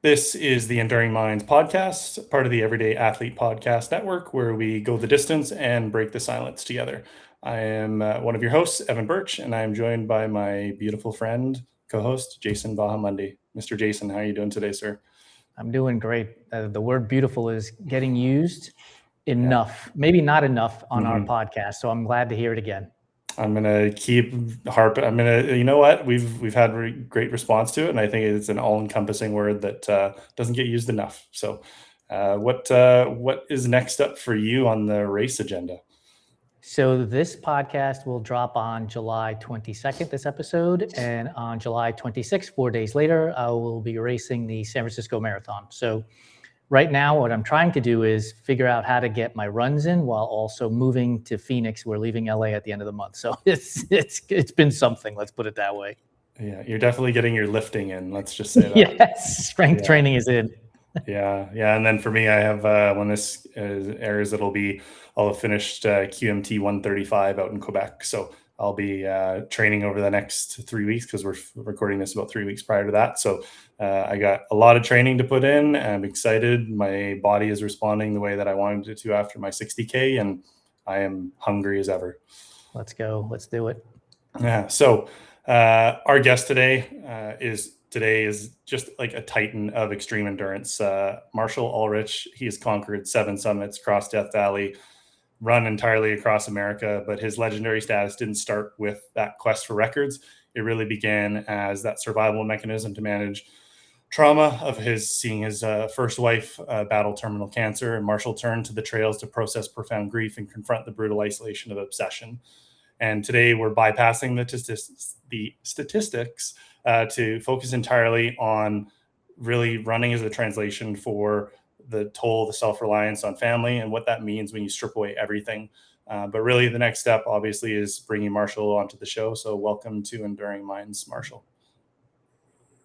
This is the Enduring Minds podcast, part of the Everyday Athlete Podcast Network, where we go the distance and break the silence together. I am one of your hosts, Evan Birch, and I am joined by my beautiful friend, co-host, Jason Bahamundi. Mr. Jason, how are you doing today, sir? I'm doing great. The word beautiful is getting used enough, maybe not enough on our podcast. So I'm glad to hear it again. I'm gonna keep harping. You know what? We've had great response to it, and I think it's an all-encompassing word that doesn't get used enough. So, what is next up for you on the race agenda? So this podcast will drop on July 22nd, this episode, and on July 26th, 4 days later, I will be racing the San Francisco Marathon. So right now, what I'm trying to do is figure out how to get my runs in while also moving to Phoenix. We're leaving LA at the end of the month. So it's been something, let's put it that way. Yeah, you're definitely getting your lifting in. Let's just say that. Yes, strength training is in. Yeah. And then for me, I have when this airs, I'll have finished QMT 135 out in Quebec. So I'll be training over the next 3 weeks because we're recording this about 3 weeks prior to that. So I got a lot of training to put in. I'm excited. My body is responding the way that I wanted it to after my 60K, and I am hungry as ever. Let's go. Let's do it. Yeah. So our guest today is just like a titan of extreme endurance. Marshall Ulrich. He has conquered 7 summits across Death Valley, run entirely across America, but his legendary status didn't start with that quest for records. It really began as that survival mechanism to manage trauma of seeing his first wife battle terminal cancer. And Marshall turned to the trails to process profound grief and confront the brutal isolation of obsession. And today we're bypassing the statistics to focus entirely on really running as a translation for the toll, the self-reliance on family, and what that means when you strip away everything. But really the next step, obviously, is bringing Marshall onto the show. So welcome to Enduring Minds, Marshall.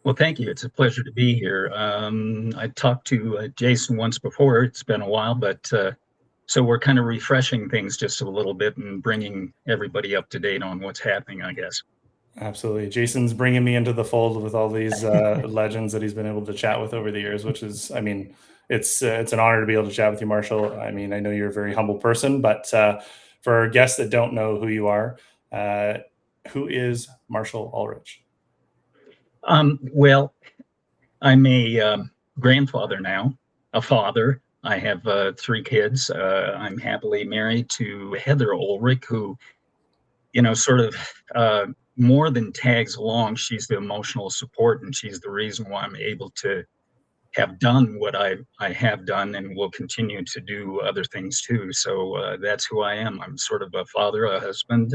Well, thank you. It's a pleasure to be here. I talked to Jason once before. It's been a while, but so we're kind of refreshing things just a little bit and bringing everybody up to date on what's happening, I guess. Absolutely. Jason's bringing me into the fold with all these legends that he's been able to chat with over the years, which is, it's an honor to be able to chat with you, Marshall. I know you're a very humble person, but for our guests that don't know who you are, who is Marshall Ulrich? Well, I'm a grandfather now, a father. I have 3 kids. I'm happily married to Heather Ulrich, who, sort of more than tags along. She's the emotional support, and she's the reason why I'm able to have done what I have done and will continue to do other things too. So that's who I am. I'm sort of a father, a husband,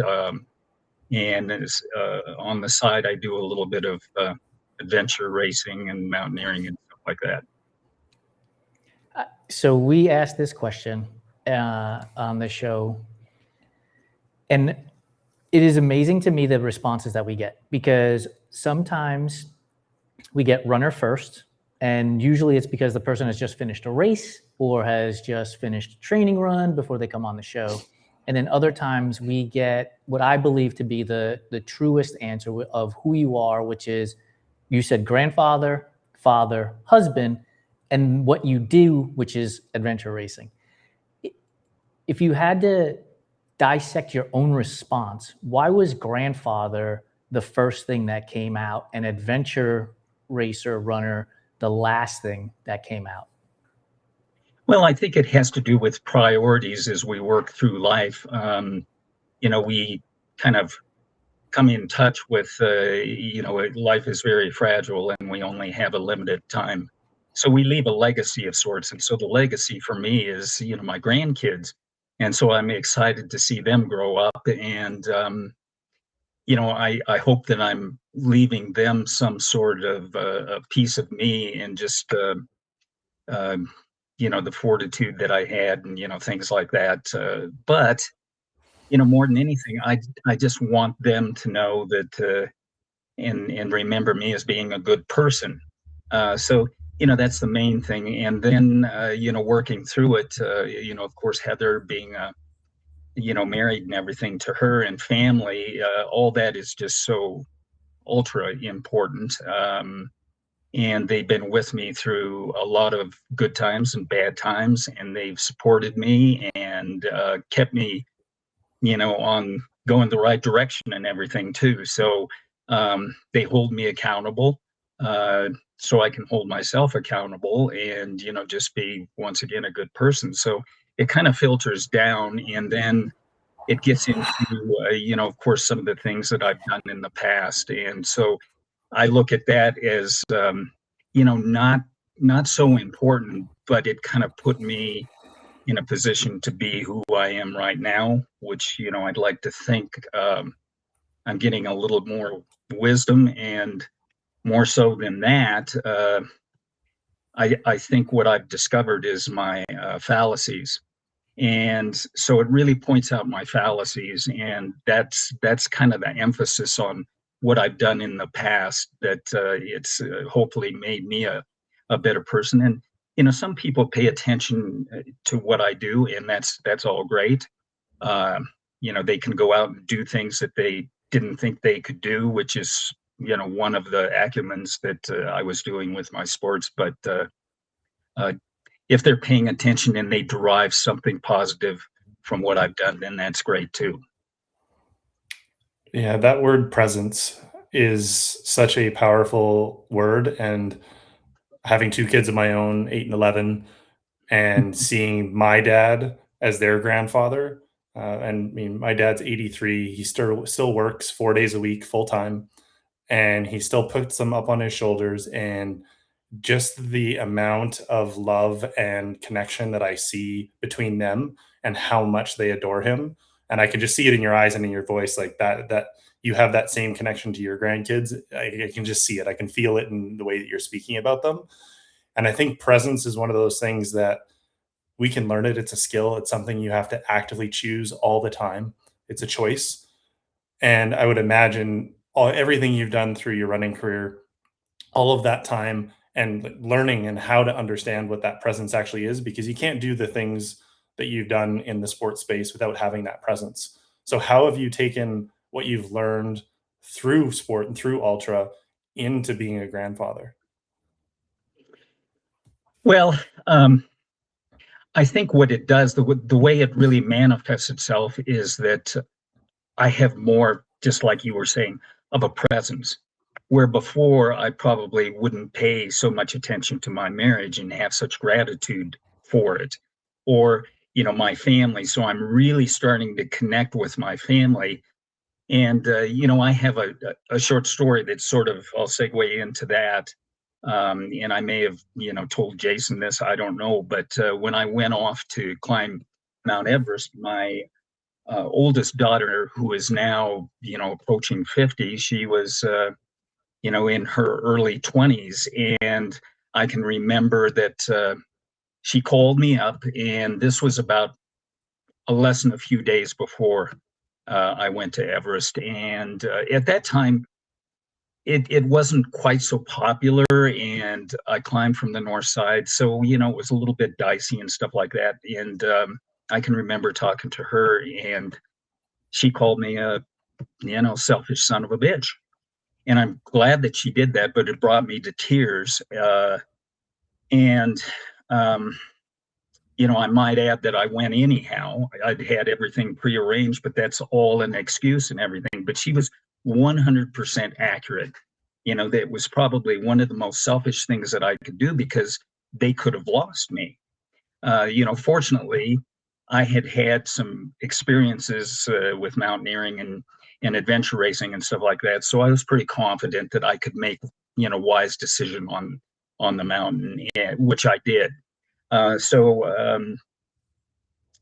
and on the side, I do a little bit of adventure racing and mountaineering and stuff like that. So we asked this question on the show, and it is amazing to me the responses that we get, because sometimes we get runner first, and usually it's because the person has just finished a race or has just finished a training run before they come on the show. And then other times we get what I believe to be the truest answer of who you are, which is, you said grandfather, father, husband, and what you do, which is adventure racing. If you had to dissect your own response, why was grandfather the first thing that came out and adventure racer, runner, the last thing that came out? Well, I think it has to do with priorities as we work through life. We kind of come in touch with, life is very fragile and we only have a limited time. So we leave a legacy of sorts. And so the legacy for me is, my grandkids. And so I'm excited to see them grow up. And, I hope that I'm leaving them some sort of a piece of me and just, the fortitude that I had and, things like that. But, more than anything, I just want them to know that and remember me as being a good person. So, that's the main thing. And then, working through it, of course, Heather being, married and everything to her and family, all that is just so ultra important. and they've been with me through a lot of good times and bad times, and they've supported me and kept me, on going the right direction and everything too. So they hold me accountable, so I can hold myself accountable, and just be once again a good person. So it kind of filters down, and then it gets into of course, some of the things that I've done in the past, and so I look at that as not so important, but it kind of put me in a position to be who I am right now, which I'd like to think I'm getting a little more wisdom, and more so than that, I think what I've discovered is my fallacies. And so it really points out my fallacies, and that's kind of the emphasis on what I've done in the past, that it's hopefully made me a better person. And some people pay attention to what I do, and that's all great. uh, they can go out and do things that they didn't think they could do, which is one of the acumens that I was doing with my sports. But uh, if they're paying attention and they derive something positive from what I've done, then that's great too. Yeah, that word presence is such a powerful word. And having two kids of my own, 8 and 11, and seeing my dad as their grandfather. And I mean, my dad's 83. He still works 4 days a week, full time, and he still puts them up on his shoulders. And just the amount of love and connection that I see between them and how much they adore him. And I can just see it in your eyes and in your voice, like that you have that same connection to your grandkids. I can just see it. I can feel it in the way that you're speaking about them. And I think presence is one of those things that we can learn it. It's a skill. It's something you have to actively choose all the time. It's a choice. And I would imagine everything you've done through your running career, all of that time and learning and how to understand what that presence actually is, because you can't do the things that you've done in the sports space without having that presence. So how have you taken what you've learned through sport and through ultra into being a grandfather? Well, I think what it does, the way it really manifests itself, is that I have more, just like you were saying, of a presence. Where before I probably wouldn't pay so much attention to my marriage and have such gratitude for it, or my family. So I'm really starting to connect with my family. And I have a short story that sort of, I'll segue into that. And I may have told Jason this, I don't know, but when I went off to climb Mount Everest, my oldest daughter, who is now approaching 50, she was in her early 20s. And I can remember that she called me up, and this was about less than a few days before I went to Everest. And at that time, it wasn't quite so popular, and I climbed from the north side. So, it was a little bit dicey and stuff like that. And I can remember talking to her, and she called me a, selfish son of a bitch. And I'm glad that she did that, but it brought me to tears. And um, I might add that I went anyhow. I'd had everything prearranged, but that's all an excuse and everything. But she was 100% accurate. That was probably one of the most selfish things that I could do, because they could have lost me. Fortunately, I had had some experiences with mountaineering and adventure racing and stuff like that. So I was pretty confident that I could make, wise decision on the mountain, which I did. So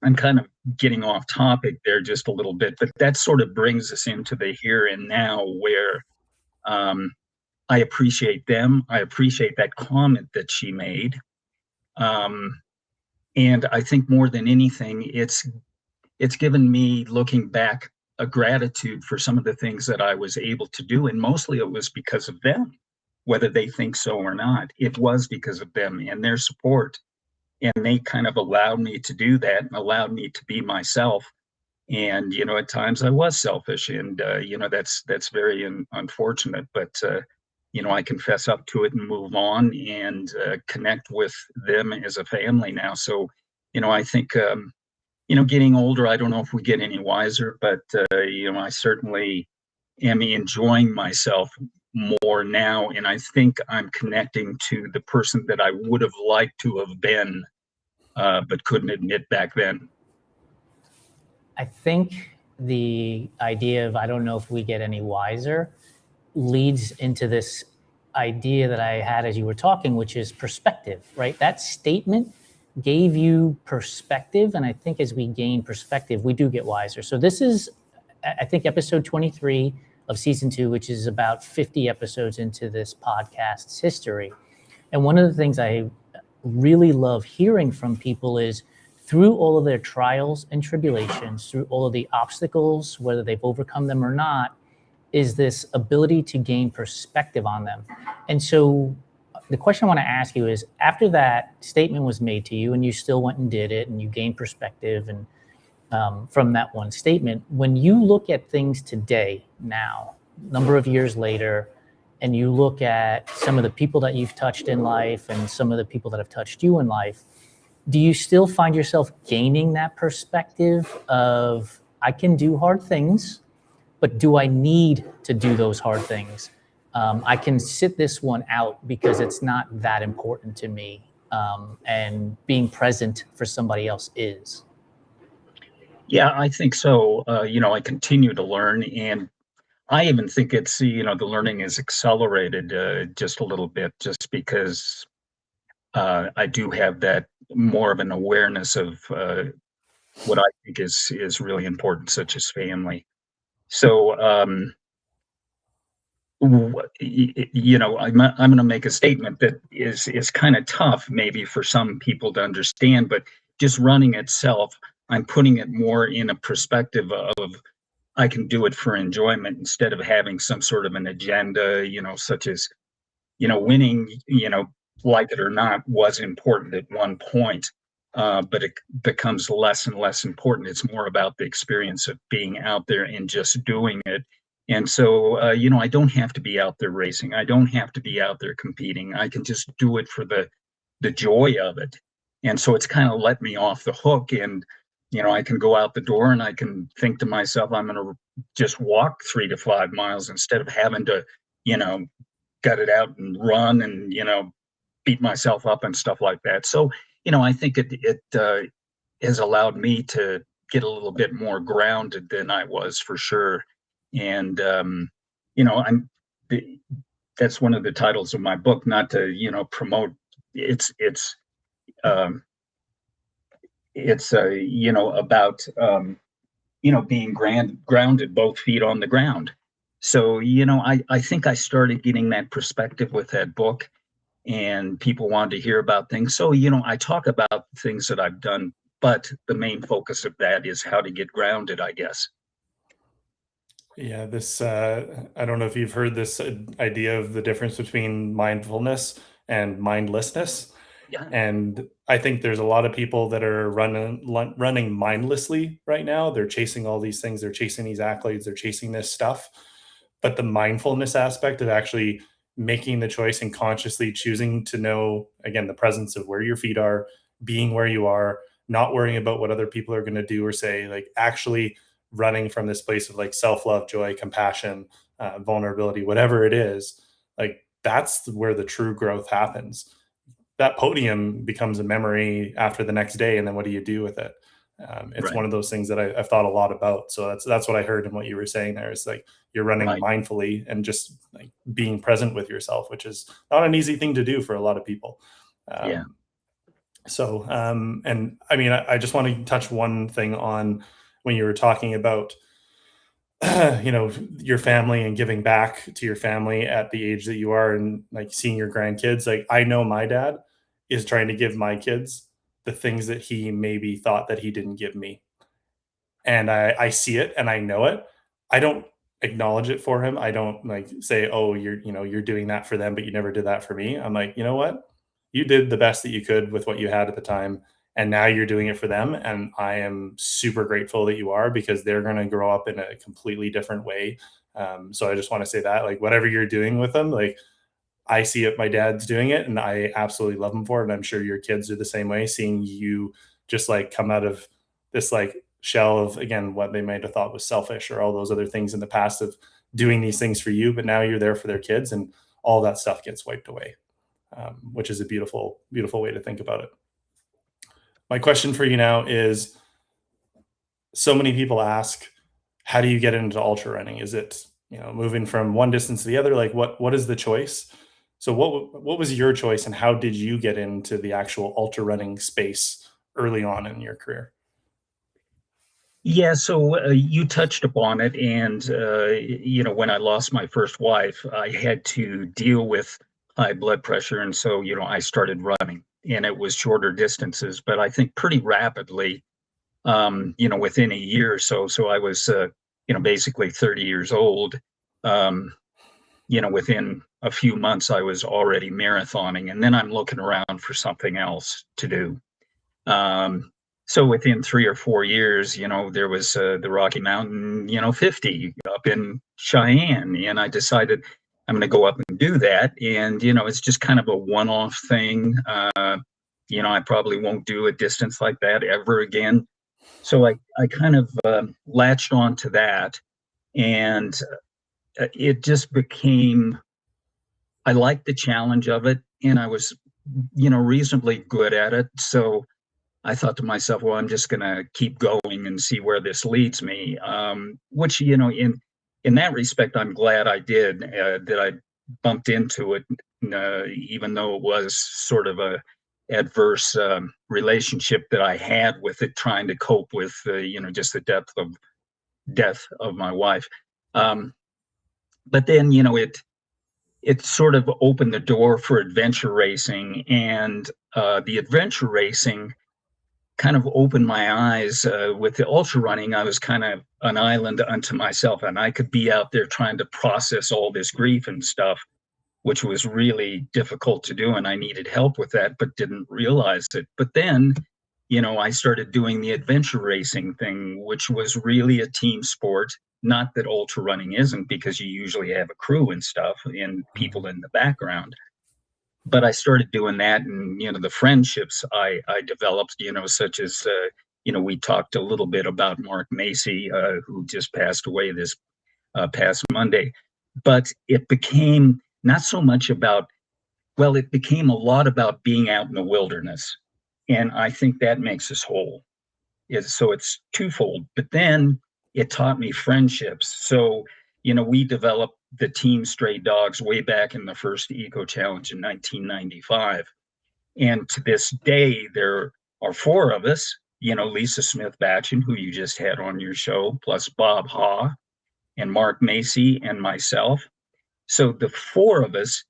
I'm kind of getting off topic there just a little bit, but that sort of brings us into the here and now, where I appreciate them. I appreciate that comment that she made. And I think more than anything, it's given me, looking back, a gratitude for some of the things that I was able to do. And mostly it was because of them, whether they think so or not. It was because of them and their support. And they kind of allowed me to do that, and allowed me to be myself. And at times I was selfish, and that's very unfortunate. But I can fess up to it and move on and connect with them as a family now. So, I think, getting older, I don't know if we get any wiser, but, I certainly am enjoying myself more now. And I think I'm connecting to the person that I would have liked to have been, but couldn't admit back then. I think the idea of I don't know if we get any wiser leads into this idea that I had as you were talking, which is perspective, right? That statement gave you perspective. And I think as we gain perspective, we do get wiser. So this is, I think, episode 23 of season 2, which is about 50 episodes into this podcast's history. And one of the things I really love hearing from people is through all of their trials and tribulations, through all of the obstacles, whether they've overcome them or not, is this ability to gain perspective on them. And so the question I want to ask you is, after that statement was made to you and you still went and did it and you gained perspective and from that one statement, when you look at things today, now, number of years later, and you look at some of the people that you've touched in life and some of the people that have touched you in life, do you still find yourself gaining that perspective of, I can do hard things, but do I need to do those hard things? I can sit this one out because it's not that important to me, and being present for somebody else is. Yeah, I think so. I continue to learn, and I even think it's, the learning is accelerated just a little bit, just because I do have that more of an awareness of what I think is really important, such as family. So, I'm going to make a statement that is kind of tough, maybe for some people to understand, but just running itself, I'm putting it more in a perspective of I can do it for enjoyment instead of having some sort of an agenda, such as, winning, like it or not, was important at one point, but it becomes less and less important. It's more about the experience of being out there and just doing it. And so, I don't have to be out there racing. I don't have to be out there competing. I can just do it for the joy of it. And so it's kind of let me off the hook. And, I can go out the door and I can think to myself, I'm going to just walk 3 to 5 miles instead of having to, you know, gut it out and run and, beat myself up and stuff like that. So, I think it has allowed me to get a little bit more grounded than I was, for sure. And, I'm, the, that's one of the titles of my book, not to, promote. It's, um, about, being grounded, both feet on the ground. So, I think I started getting that perspective with that book, and people wanted to hear about things. So, I talk about things that I've done, but the main focus of that is how to get grounded, I guess. Yeah, I don't know if you've heard this idea of the difference between mindfulness and mindlessness. Yeah. And I think there's a lot of people that are running mindlessly right now. They're chasing all these things, they're chasing these accolades, they're chasing this stuff. But the mindfulness aspect of actually making the choice and consciously choosing to know, again, the presence of where your feet are, being where you are, not worrying about what other people are going to do or say, like actually running from this place of like self-love, joy, compassion, vulnerability, whatever it is, like that's where the true growth happens. That podium becomes a memory after the next day, and then what do you do with it? It's Right. one of those things that I've thought a lot about. So that's what I heard in what you were saying there. Is like you're running Right. mindfully and just like being present with yourself, which is not an easy thing to do for a lot of people. Yeah. Um, and I mean, I just want to touch one thing on when you were talking about your family and giving back to your family at the age that you are and like seeing your grandkids. Like I know my dad is trying to give my kids the things that he maybe thought that he didn't give me. And I see it and I know it. I don't acknowledge it for him. I don't like say, "Oh, you're doing that for them, but you never did that for me." I'm like, "You know what? You did the best that you could with what you had at the time, and now you're doing it for them, and I am super grateful that you are because they're going to grow up in a completely different way." So I just want to say that like whatever you're doing with them, like I see it, my dad's doing it, and I absolutely love him for it. And I'm sure your kids are the same way, seeing you just like come out of this like shell of, again, what they might have thought was selfish or all those other things in the past of doing these things for you, but now you're there for their kids, and all that stuff gets wiped away, which is a beautiful, beautiful way to think about it. My question for you now is, so many people ask, how do you get into ultra running? Is it, moving from one distance to the other? Like what is the choice? So what was your choice, and how did you get into the actual ultra running space early on in your career? Yeah, so you touched upon it, and when I lost my first wife, I had to deal with high blood pressure, and so I started running, and it was shorter distances, but I think pretty rapidly, within a year or so. So I was, basically 30 years old. Within a few months, I was already marathoning, and then I'm looking around for something else to do. Um, so within 3 or 4 years, there was the Rocky Mountain, 50 up in Cheyenne, and I decided I'm going to go up and do that. And it's just kind of a one-off thing. I probably won't do a distance like that ever again. So I kind of latched on to that, and it just became. I liked the challenge of it, and I was, reasonably good at it. So I thought to myself, well, I'm just going to keep going and see where this leads me. Which, in that respect, I'm glad I did, that I bumped into it, even though it was sort of a adverse relationship that I had with it, trying to cope with, just the death of my wife. But then, it sort of opened the door for adventure racing, and the adventure racing kind of opened my eyes. With the ultra running, I was kind of an island unto myself, and I could be out there trying to process all this grief and stuff, which was really difficult to do, and I needed help with that, but didn't realize it. But then, I started doing the adventure racing thing, which was really a team sport. Not that ultra running isn't, because you usually have a crew and stuff and people in the background. But I started doing that, and the friendships I developed, such as we talked a little bit about Mark Macy, who just passed away this past Monday. But it became not so much about, well, it became a lot about being out in the wilderness, and I think that makes us whole. So it's twofold. But then it taught me friendships. So we developed the team Stray Dogs way back in the first Eco Challenge in 1995. And to this day, there are four of us, Lisa Smith Batchen, who you just had on your show, plus Bob Haw and Mark Macy and myself. So the four of us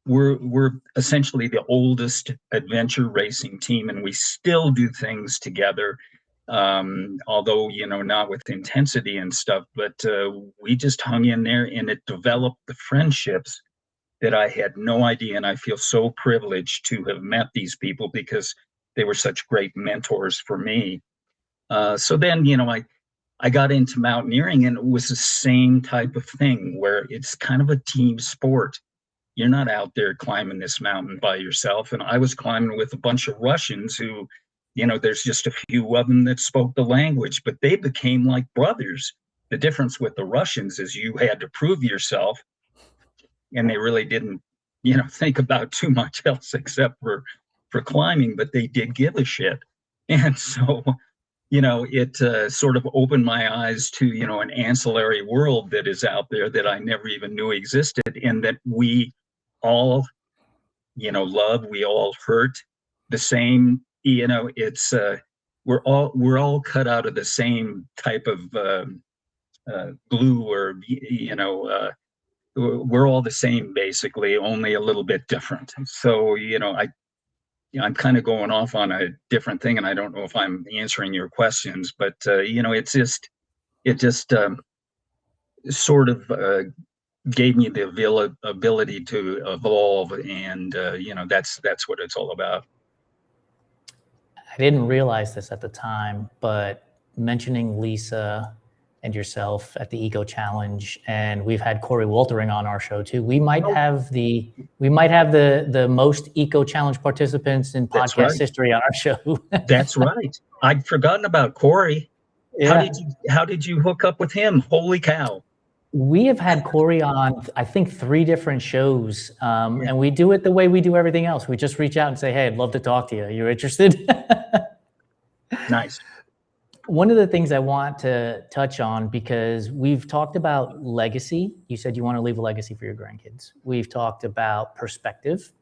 we're essentially the oldest adventure racing team, and we still do things together. Although, not with intensity and stuff, but we just hung in there, and it developed the friendships that I had no idea. And I feel so privileged to have met these people, because they were such great mentors for me. So then, I got into mountaineering, and it was the same type of thing, where it's kind of a team sport. You're not out there climbing this mountain by yourself. And I was climbing with a bunch of Russians who, there's just a few of them that spoke the language, but they became like brothers. The difference with the Russians is you had to prove yourself, and they really didn't, think about too much else except for climbing, but they did give a shit. And so, it sort of opened my eyes to, an ancillary world that is out there that I never even knew existed, and that we all, love, we all hurt the same. It's we're all cut out of the same type of glue, or we're all the same, basically, only a little bit different. So I'm kind of going off on a different thing, and I don't know if I'm answering your questions, but it just sort of gave me the ability to evolve, and that's what it's all about. I didn't realize this at the time, but mentioning Lisa and yourself at the Eco Challenge, and we've had Corey Waltering on our show too. We might have the most Eco Challenge participants in podcast history on our show. That's right. I'd forgotten about Corey. Yeah. How did you hook up with him? Holy cow. We have had Corey on, I think, 3 different shows, and we do it the way we do everything else. We just reach out and say, hey, I'd love to talk to you. You're interested? Nice. One of the things I want to touch on, because we've talked about legacy. You said you want to leave a legacy for your grandkids. We've talked about perspective.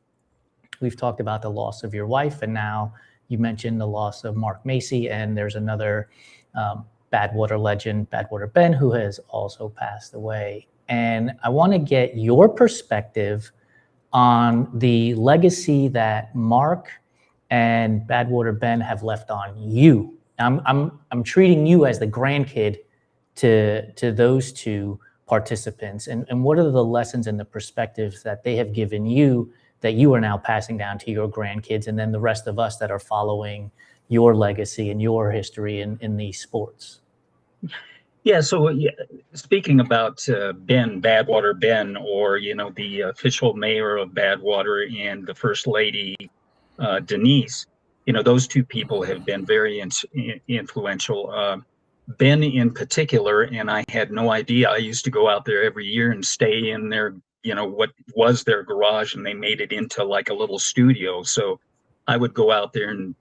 We've talked about the loss of your wife, and now you mentioned the loss of Mark Macy, and there's another Badwater legend, Badwater Ben, who has also passed away. And I want to get your perspective on the legacy that Mark and Badwater Ben have left on you. I'm treating you as the grandkid to those 2 participants, and what are the lessons and the perspectives that they have given you that you are now passing down to your grandkids, and then the rest of us that are following your legacy and your history in these sports? Yeah. So speaking about Ben, Badwater Ben, or the official mayor of Badwater and the first lady Denise, those 2 people have been very influential. Ben in particular, and I had no idea. I used to go out there every year and stay in their, what was their garage, and they made it into like a little studio. So I would go out there and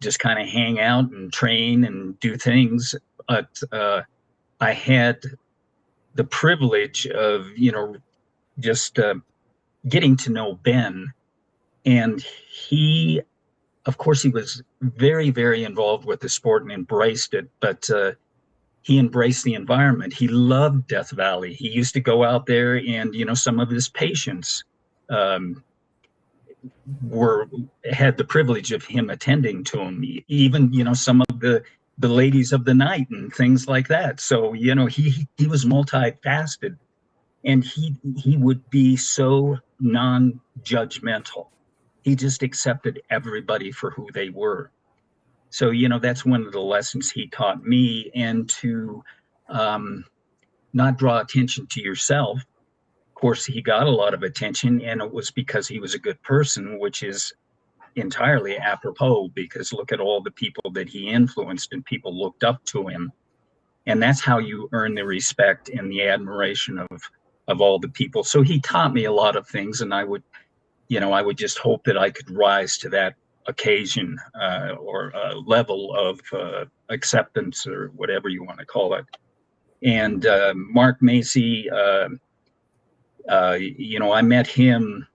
just kind of hang out and train and do things. But I had the privilege of, just getting to know Ben, and he, of course, he was very, very involved with the sport and embraced it, but he embraced the environment. He loved Death Valley. He used to go out there, and some of his patients had the privilege of him attending to him. Even some of the ladies of the night and things like that. So he was multifaceted, and he would be so non-judgmental. He just accepted everybody for who they were. So, that's one of the lessons he taught me, and to not draw attention to yourself. Of course, he got a lot of attention, and it was because he was a good person, which is entirely apropos, because look at all the people that he influenced, and people looked up to him. And that's how you earn the respect and the admiration of all the people. So he taught me a lot of things, and I would just hope that I could rise to that occasion or level of acceptance, or whatever you want to call it. And Mark Macy, I met him,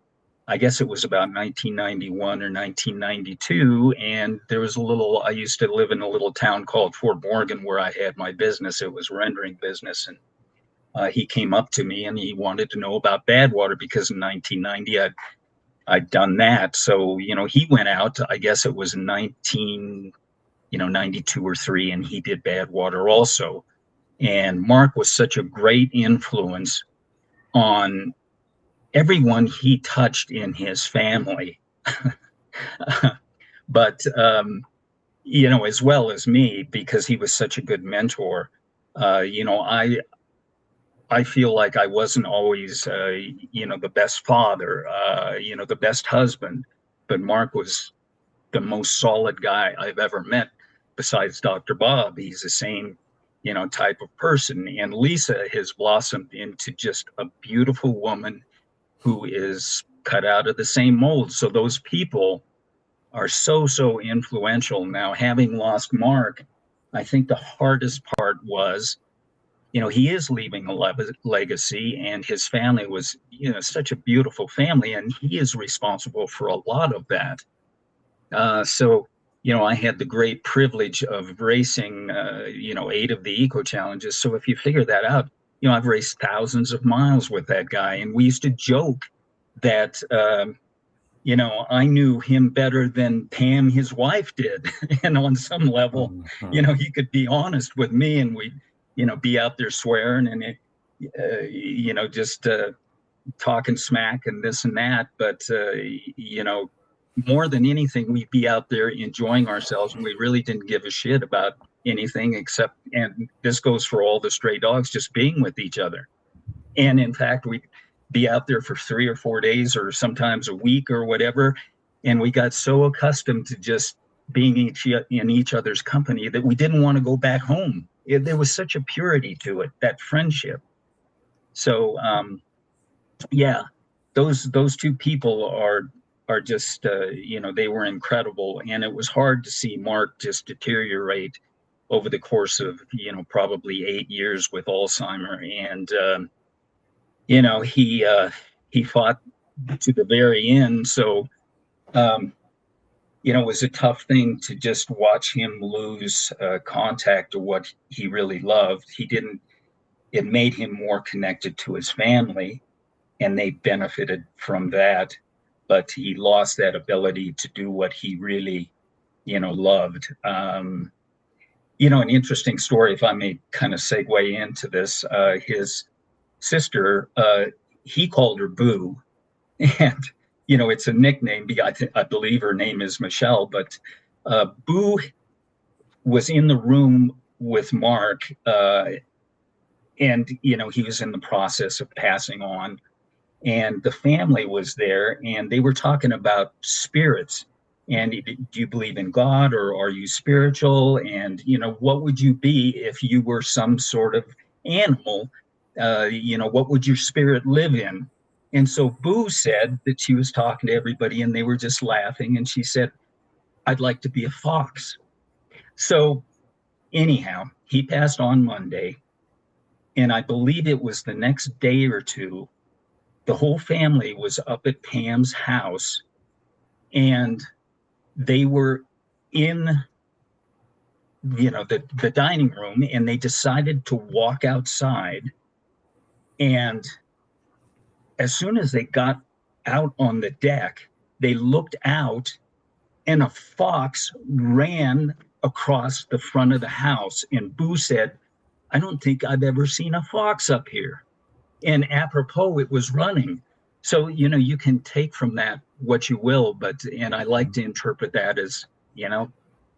I guess it was about 1991 or 1992, and I used to live in a little town called Fort Morgan where I had my business. It was a rendering business, and he came up to me and he wanted to know about Badwater, because in 1990 I'd done that. So, he went out, I guess it was in 92 or 3, and he did Badwater also. And Mark was such a great influence on everyone he touched in his family. But, as well as me, because he was such a good mentor. I feel like I wasn't always, the best father, the best husband, but Mark was the most solid guy I've ever met, besides Dr. Bob. He's the same, type of person. And Lisa has blossomed into just a beautiful woman who is cut out of the same mold. So those people are so, so influential. Now, having lost Mark, I think the hardest part was, he is leaving a legacy, and his family was, such a beautiful family, and he is responsible for a lot of that. So, I had the great privilege of racing, 8 of the Eco Challenges. So if you figure that out, I've raced thousands of miles with that guy, and we used to joke that, I knew him better than Pam, his wife, did. And on some level, he could be honest with me, and we'd, be out there swearing and, just talking smack and this and that. But, more than anything, we'd be out there enjoying ourselves, and we really didn't give a shit about, anything except, and this goes for all the stray dogs, just being with each other. And in fact, we'd be out there for 3 or 4 days or sometimes a week or whatever. And we got so accustomed to just being in each other's company that we didn't want to go back home. There was such a purity to it, that friendship. So yeah, those two people are just they were incredible, and it was hard to see Mark just deteriorate over the course of probably 8 years with Alzheimer. And he fought to the very end. So it was a tough thing to just watch him lose contact to what he really loved. It made him more connected to his family, and they benefited from that. But he lost that ability to do what he really, loved. An interesting story, if I may kind of segue into this, his sister, he called her Boo. And, it's a nickname. I believe her name is Michelle, but Boo was in the room with Mark, and, he was in the process of passing on. And the family was there, and they were talking about spirits. And do you believe in God, or are you spiritual? And, what would you be if you were some sort of animal? What would your spirit live in? And so Boo said that she was talking to everybody and they were just laughing. And she said, I'd like to be a fox. So anyhow, he passed on Monday. And I believe it was the next day or two, the whole family was up at Pam's house, and they were in the dining room, and they decided to walk outside. And as soon as they got out on the deck, they looked out, and a fox ran across the front of the house. And Boo said, I don't think I've ever seen a fox up here. And apropos, it was running. So, you can take from that what you will, and I like to interpret that as,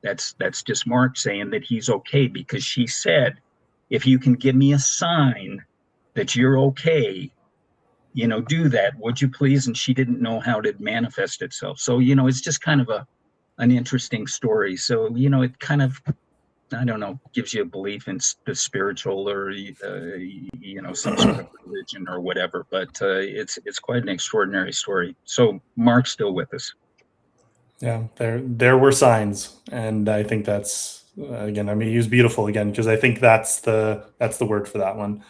that's just Mark saying that he's okay, because she said, if you can give me a sign that you're okay, do that, would you please? And she didn't know how to manifest itself. So, it's just kind of an interesting story. So, it kind of, I don't know, gives you a belief in the spiritual, or some sort of religion or whatever. But it's quite an extraordinary story. So Mark's still with us. Yeah, there were signs, and I think that's again, I'm going to use beautiful again, because I think that's the word for that one.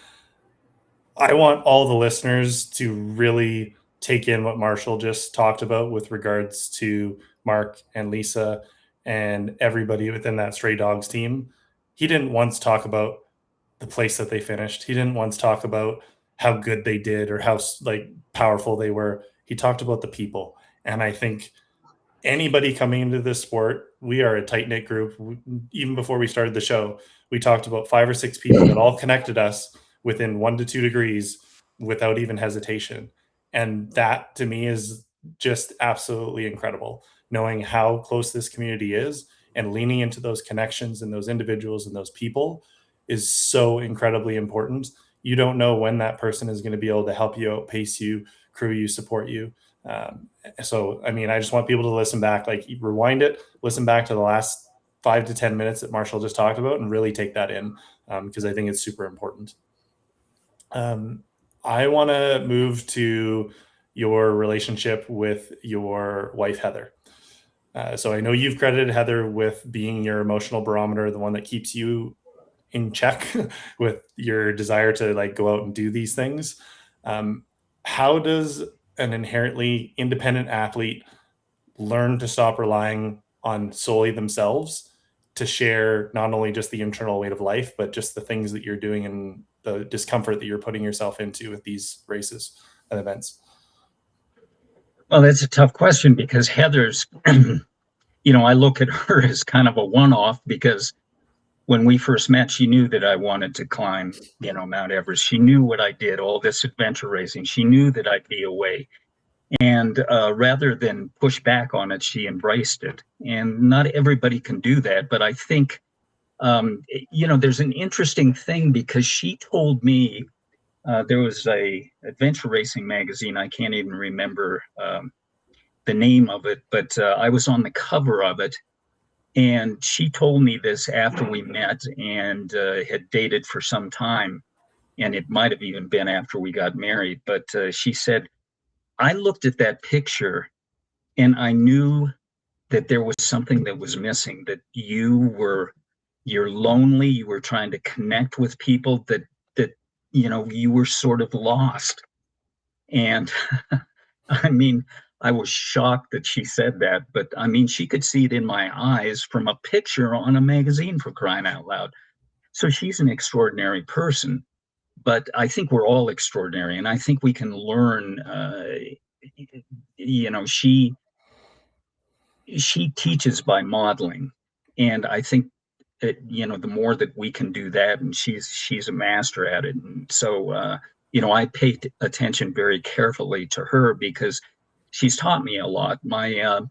I want all the listeners to really take in what Marshall just talked about with regards to Mark and Lisa and everybody within that Stray Dogs team. He didn't once talk about the place that they finished. He didn't once talk about how good they did or how powerful they were. He talked about the people. And I think anybody coming into this sport, we are a tight knit group. Even before we started the show, we talked about 5 or 6 people that all connected us within 1 to 2 degrees without even hesitation. And that to me is just absolutely incredible, knowing how close this community is and leaning into those connections and those individuals and those people is so incredibly important. You don't know when that person is going to be able to help you, outpace you, crew you, support you. So, I mean, I just want people to listen back, rewind it, listen back to the last 5 to 10 minutes that Marshall just talked about and really take that in, because I think it's super important. I want to move to your relationship with your wife, Heather. So I know you've credited Heather with being your emotional barometer, the one that keeps you in check with your desire to go out and do these things. How does an inherently independent athlete learn to stop relying on solely themselves to share not only just the internal weight of life, but just the things that you're doing and the discomfort that you're putting yourself into with these races and events? Well, that's a tough question, because Heather's, I look at her as kind of a one-off, because when we first met, she knew that I wanted to climb, Mount Everest. She knew what I did, all this adventure racing. She knew that I'd be away. And rather than push back on it, she embraced it. And not everybody can do that. But I think there's an interesting thing because she told me there was a adventure racing magazine. I can't even remember the name of it, but I was on the cover of it. And she told me this after we met and had dated for some time. And it might have even been after we got married. But she said, I looked at that picture and I knew that there was something that was missing, that you're lonely, you were trying to connect with people, that you were sort of lost. And I mean, I was shocked that she said that, but I mean, she could see it in my eyes from a picture on a magazine, for crying out loud. So she's an extraordinary person, but I think we're all extraordinary, and I think we can learn. She teaches by modeling, and I think the more that we can do that, and she's a master at it. And so I pay attention very carefully to her because she's taught me a lot. My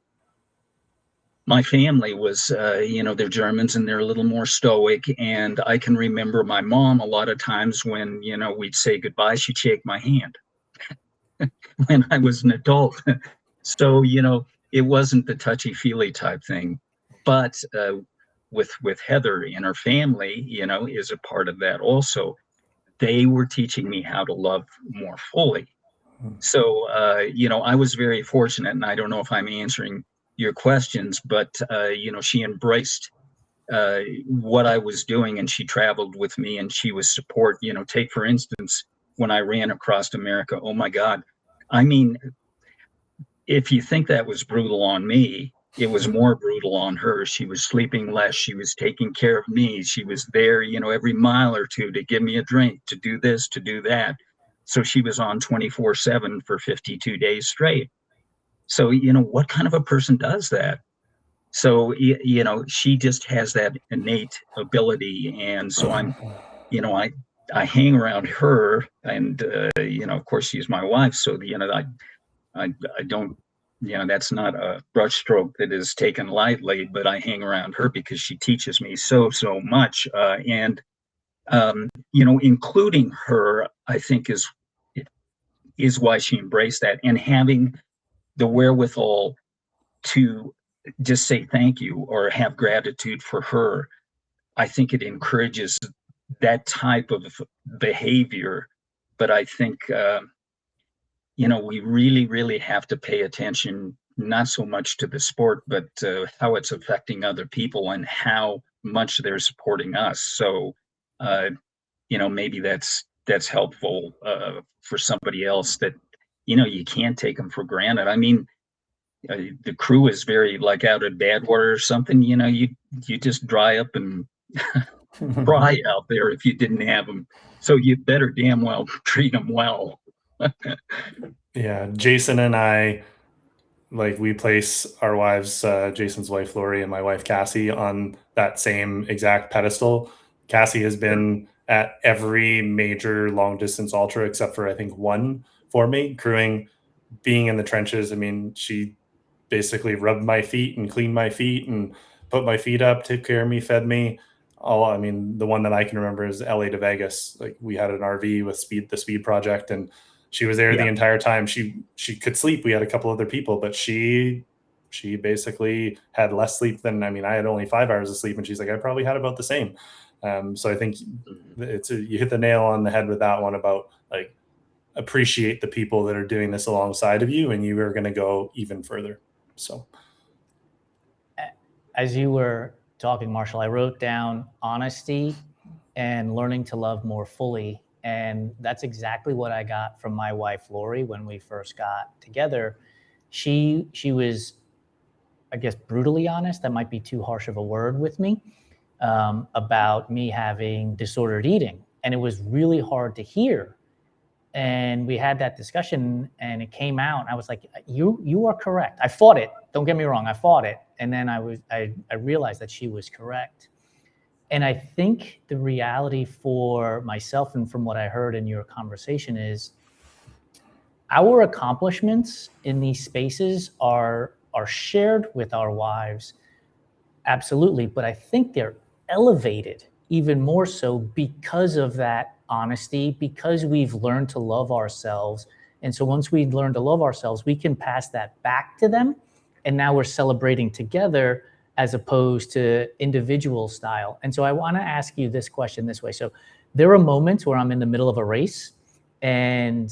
family was they're Germans and they're a little more stoic, and I can remember my mom a lot of times when we'd say goodbye, she'd shake my hand when I was an adult. So it wasn't the touchy-feely type thing, but with Heather and her family, is a part of that also. They were teaching me how to love more fully. So I was very fortunate, and I don't know if I'm answering your questions, but she embraced what I was doing, and she traveled with me, and she was support. Take for instance, when I ran across America, oh my God, I mean, if you think that was brutal on me, it was more brutal on her. She was sleeping less. She was taking care of me. She was there, every mile or two to give me a drink, to do this, to do that. So she was on 24/7 for 52 days straight. So, what kind of a person does that? So, she just has that innate ability. And so I hang around her, and, of course, she's my wife. So, I don't, that's not a brushstroke that is taken lightly, but I hang around her because she teaches me so much. Including her, I think is why she embraced that, and having the wherewithal to just say thank you or have gratitude for her. I think it encourages that type of behavior. But I think, we really, really have to pay attention, not so much to the sport, but how it's affecting other people and how much they're supporting us. So, maybe that's helpful for somebody else, that, you can't take them for granted. I mean, the crew is very like out of Badwater or something, you just dry up and cry out there if you didn't have them. So you better damn well treat them well. Yeah, Jason and I, like, we place our wives, Jason's wife Lori and my wife Cassie, on that same exact pedestal. Cassie has been at every major long distance ultra except for I think one for me, crewing, being in the trenches. I mean, she basically rubbed my feet and cleaned my feet and put my feet up, took care of me, fed me. I mean, the one that I can remember is LA to Vegas. Like, we had an RV with the Speed Project, and she was there the entire time. She could sleep. We had a couple other people, but she basically had less sleep than, I mean, I had only 5 hours of sleep, and she's like, I probably had about the same. So I think you hit the nail on the head with that one about, like, appreciate the people that are doing this alongside of you, and you are going to go even further. So, as you were talking, Marshall, I wrote down honesty and learning to love more fully. And that's exactly what I got from my wife, Lori, when we first got together. She was, I guess, brutally honest. That might be too harsh of a word with me, about me having disordered eating. And it was really hard to hear. And we had that discussion, and it came out. I was like, you are correct. I fought it. Don't get me wrong. I fought it. And then I realized that she was correct. And I think the reality for myself, and from what I heard in your conversation, is our accomplishments in these spaces are shared with our wives. Absolutely. But I think they're elevated even more so because of that honesty, because we've learned to love ourselves. And so once we learn to love ourselves, we can pass that back to them. And now we're celebrating together as opposed to individual style. And so I want to ask you this question this way. So there are moments where I'm in the middle of a race and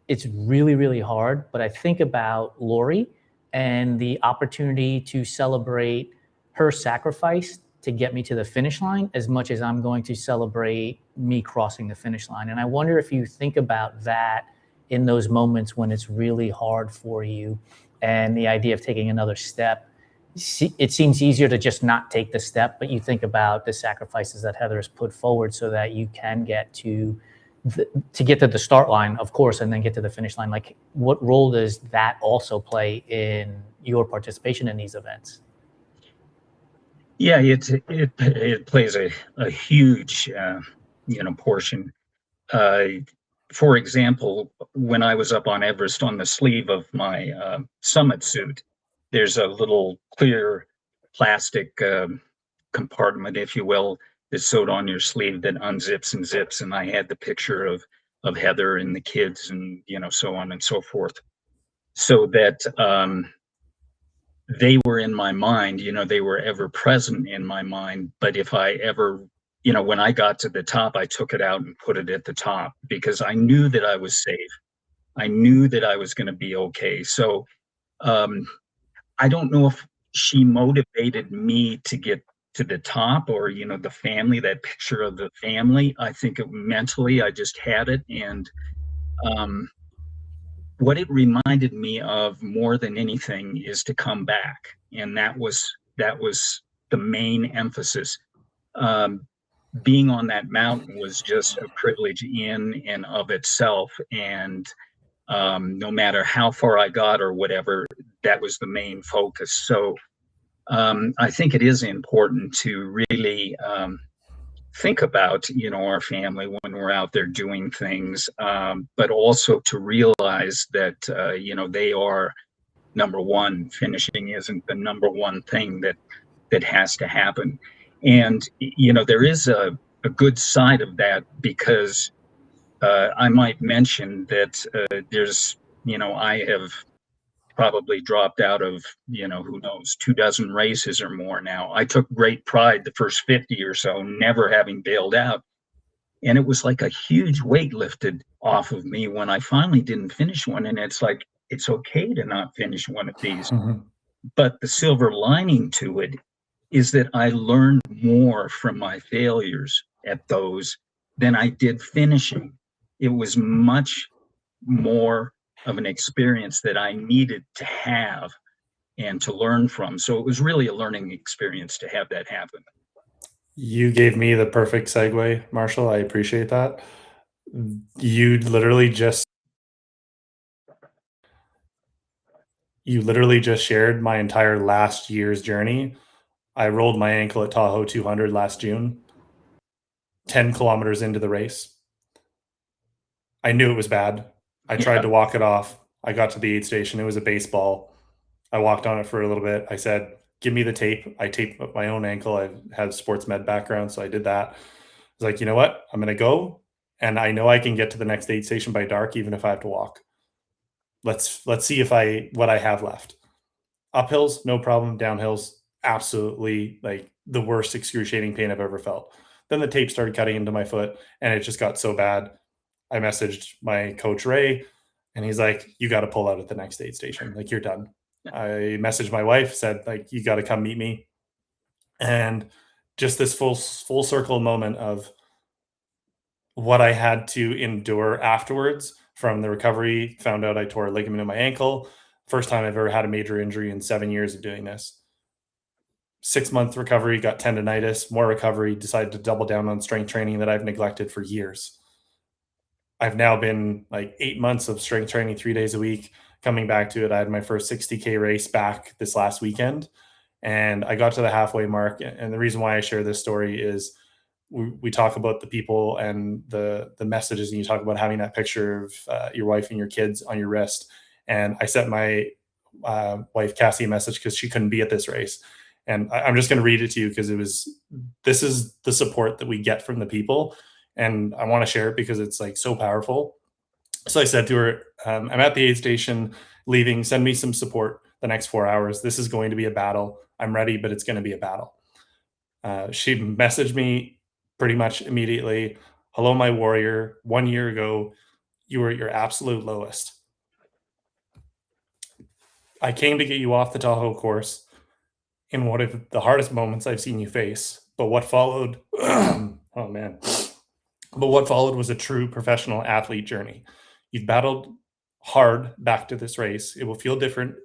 it's really, really hard, but I think about Lori and the opportunity to celebrate her sacrifice to get me to the finish line as much as I'm going to celebrate me crossing the finish line. And I wonder if you think about that in those moments when it's really hard for you, and the idea of taking another step. It seems easier to just not take the step, but you think about the sacrifices that Heather has put forward so that you can get to the start line, of course, and then get to the finish line. Like, what role does that also play in your participation in these events? Yeah, it plays a huge portion. For example, when I was up on Everest, on the sleeve of my summit suit, there's a little clear plastic compartment, if you will, that's sewed on your sleeve that unzips and zips. And I had the picture of Heather and the kids, and so on and so forth, so that they were in my mind. They were ever present in my mind. But if I ever, when I got to the top, I took it out and put it at the top because I knew that I was safe. I knew that I was going to be okay. So I don't know if she motivated me to get to the top, or the family, that picture of the family. I think mentally I just had it. And what it reminded me of more than anything is to come back. And that was the main emphasis. Being on that mountain was just a privilege in and of itself. And no matter how far I got or whatever, that was the main focus. So I think it is important to really think about our family when we're out there doing things, but also to realize that they are number one. Finishing isn't the number one thing that has to happen. And there is a good side of that, because I might mention that there's I have probably dropped out of, who knows, 24 races or more now. I took great pride the first 50 or so, never having bailed out. And it was like a huge weight lifted off of me when I finally didn't finish one. And it's like, it's okay to not finish one of these. Mhm. But the silver lining to it is that I learned more from my failures at those than I did finishing. It was much more of an experience that I needed to have and to learn from. So it was really a learning experience to have that happen. You gave me the perfect segue, Marshall. I appreciate that. You literally just you literally just shared my entire last year's journey. I rolled my ankle at Tahoe 200 last June, 10 kilometers into the race. I knew it was bad. I tried to walk it off. I got to the aid station. It was a baseball. I walked on it for a little bit. I said, give me the tape. I taped up my own ankle. I had a sports med background, so I did that. I was like, you know what? I'm going to go. And I know I can get to the next aid station by dark, even if I have to walk. Let's see what I have left. Uphills, no problem. Downhills, absolutely like the worst excruciating pain I've ever felt. Then the tape started cutting into my foot, and it just got so bad. I messaged my coach Ray, and he's like, "You got to pull out at the next aid station. Like, you're done." I messaged my wife, said like, "You got to come meet me," and just this full circle moment of what I had to endure afterwards from the recovery. Found out I tore a ligament in my ankle. First time I've ever had a major injury in 7 years of doing this. 6 month recovery, got tendonitis, more recovery, decided to double down on strength training that I've neglected for years. I've now been like 8 months of strength training 3 days a week. Coming back to it, I had my first 60K race back this last weekend, and I got to the halfway mark. And the reason why I share this story is we talk about the people and the messages, and you talk about having that picture of your wife and your kids on your wrist. And I sent my wife Cassie a message because she couldn't be at this race, And I'm just going to read it to you because this is the support that we get from the people. And I want to share it because it's like so powerful. So I said to her, I'm at the aid station leaving, send me some support the next 4 hours. This is going to be a battle. I'm ready, but it's going to be a battle. She messaged me pretty much immediately. Hello, my warrior. 1 year ago, you were at your absolute lowest. I came to get you off the Tahoe course in one of the hardest moments I've seen you face. But what followed, oh man, but what followed was a true professional athlete journey. You've battled hard back to this race. It will feel different.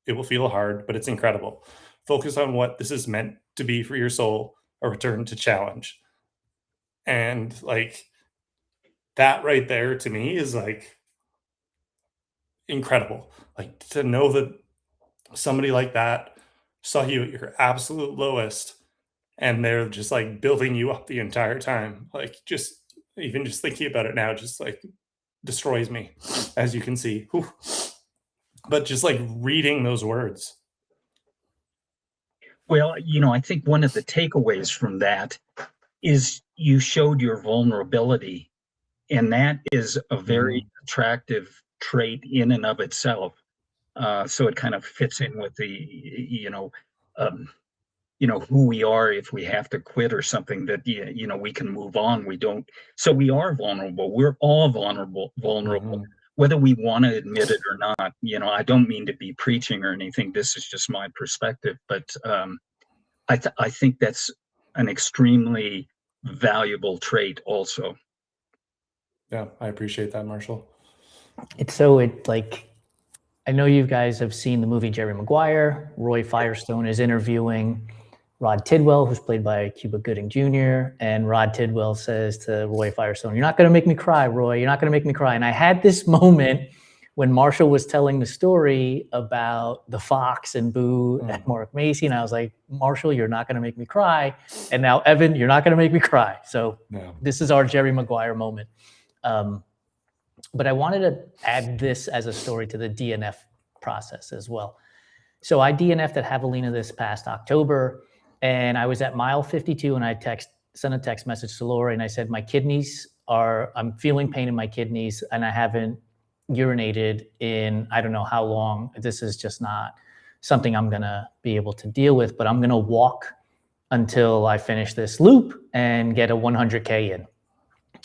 It will feel hard, but it's incredible. Focus on what this is meant to be for your soul, a return to challenge. And like that right there to me is like incredible. Like to know that somebody like that saw you at your absolute lowest and they're just like building you up the entire time. Like just even just thinking about it now just like destroys me, as you can see. Whew. But just like reading those words. Well, I think one of the takeaways from that is you showed your vulnerability, and that is a very attractive trait in and of itself. So it kind of fits in with who we are if we have to quit or something, that we can move on. We don't. So we are vulnerable. We're all vulnerable, whether we want to admit it or not. I don't mean to be preaching or anything. This is just my perspective, but I think that's an extremely valuable trait also. Yeah, I appreciate that, Marshall. I know you guys have seen the movie Jerry Maguire. Roy Firestone is interviewing Rod Tidwell, who's played by Cuba Gooding Jr. And Rod Tidwell says to Roy Firestone, "You're not going to make me cry, Roy. You're not going to make me cry." And I had this moment when Marshall was telling the story about the fox and Boo and Mark Macy. And I was like, Marshall, you're not going to make me cry. And now, Evan, you're not going to make me cry. So This is our Jerry Maguire moment. But I wanted to add this as a story to the DNF process as well. So I DNF'd at Javelina this past October, and I was at mile 52, and I sent a text message to Lori, and I said, I'm feeling pain in my kidneys, and I haven't urinated in I don't know how long. This is just not something I'm gonna be able to deal with, but I'm gonna walk until I finish this loop and get a 100K in.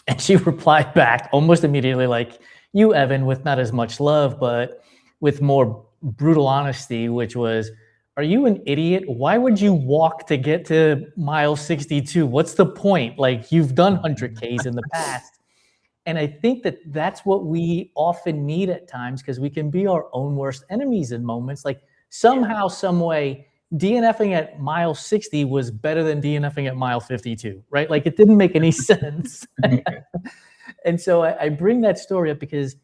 And she replied back almost immediately like, you, Evan, with not as much love, but with more brutal honesty, which was, are you an idiot? Why would you walk to get to mile 62? What's the point? Like, you've done 100Ks in the past. And I think that that's what we often need at times, because we can be our own worst enemies in moments. Like somehow, some way, DNFing at mile 60 was better than DNFing at mile 52, right? Like it didn't make any sense. And so I bring that story up because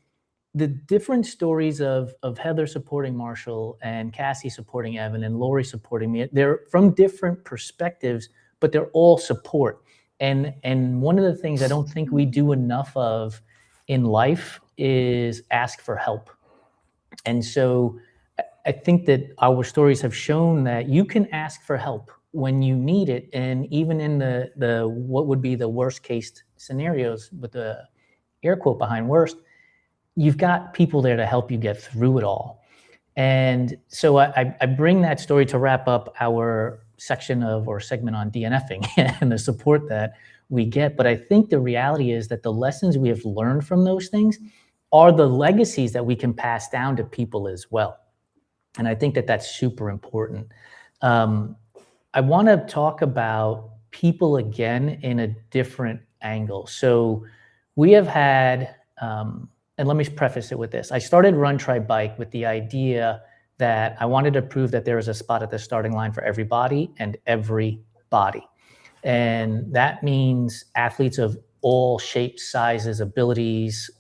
the different stories of Heather supporting Marshall and Cassie supporting Evan and Lori supporting me, they're from different perspectives, but they're all support. And one of the things I don't think we do enough of in life is ask for help. And so I think that our stories have shown that you can ask for help when you need it. And even in the what would be the worst case scenarios, with the air quote behind worst, you've got people there to help you get through it all. And so I bring that story to wrap up our section or segment on DNFing and the support that we get. But I think the reality is that the lessons we have learned from those things are the legacies that we can pass down to people as well. And I think that that's super important. I want to talk about people again in a different angle. So we have had, and let me preface it with this. I started Run, Try, Bike with the idea that I wanted to prove that there is a spot at the starting line for everybody and every body. And that means athletes of all shapes, sizes, abilities,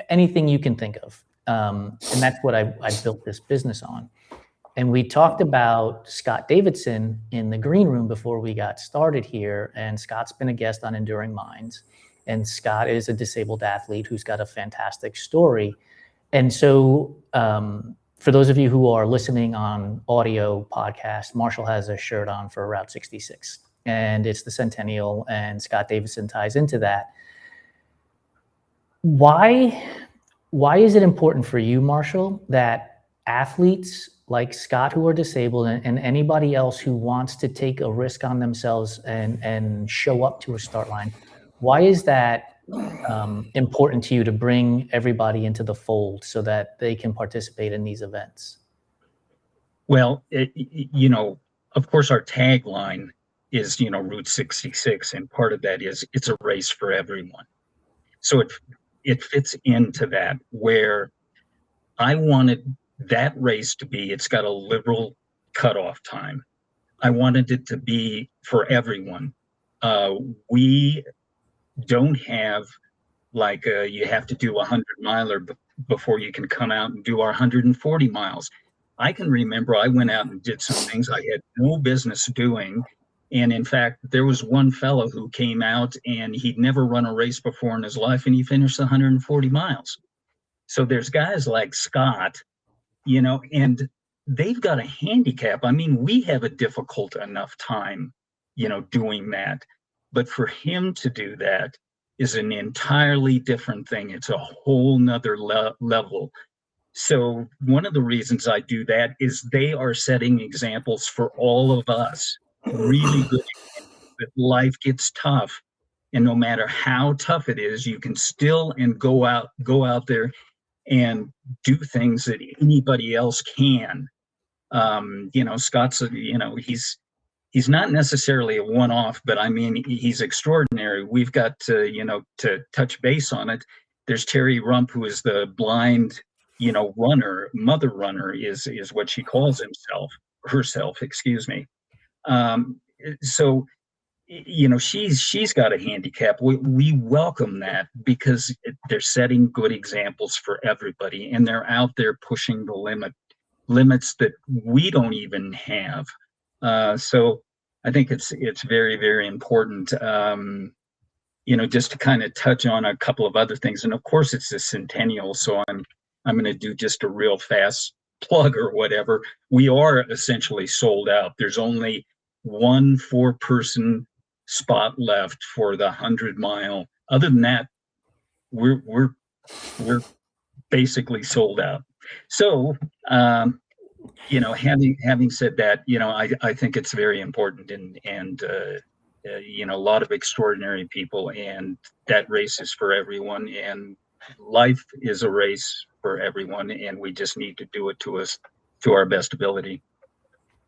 anything you can think of. And that's what I built this business on. And we talked about Scott Davidson in the green room before we got started here. And Scott's been a guest on Enduring Minds. And Scott is a disabled athlete who's got a fantastic story. And so for those of you who are listening on audio podcast, Marshall has a shirt on for Route 66, and it's the centennial, and Scott Davison ties into that. Why is it important for you, Marshall, that athletes like Scott who are disabled and anybody else who wants to take a risk on themselves and show up to a start line, why is that important to you to bring everybody into the fold so that they can participate in these events? Well, of course, our tagline is, Route 66, and part of that is it's a race for everyone. So it fits into that, where I wanted that race to be, it's got a liberal cutoff time. I wanted it to be for everyone. We don't have like you have to do a 100-miler before you can come out and do our 140 miles. I can remember I went out and did some things I had no business doing. And in fact, there was one fellow who came out and he'd never run a race before in his life, and he finished 140 miles. So there's guys like Scott, and they've got a handicap. I mean, we have a difficult enough time, doing that. But for him to do that is an entirely different thing. It's a whole nother level. So one of the reasons I do that is they are setting examples for all of us, really good examples that life gets tough. And no matter how tough it is, you can still go out there and do things that anybody else can. Scott's, he's not necessarily a one-off, but I mean, he's extraordinary. We've got to, to touch base on it. There's Terry Rump, who is the blind, runner, mother runner is what she calls herself, excuse me. So, she's got a handicap. We welcome that because they're setting good examples for everybody, and they're out there pushing the limits that we don't even have. So I think it's very, very important, just to kind of touch on a couple of other things. And of course, it's the centennial, so I'm going to do just a real fast plug or whatever. We are essentially sold out. There's only one 4-person spot left for the 100-mile. Other than that, we're basically sold out. So, having said that, I think it's very important, and a lot of extraordinary people, and that race is for everyone, and life is a race for everyone, and we just need to do it to our best ability.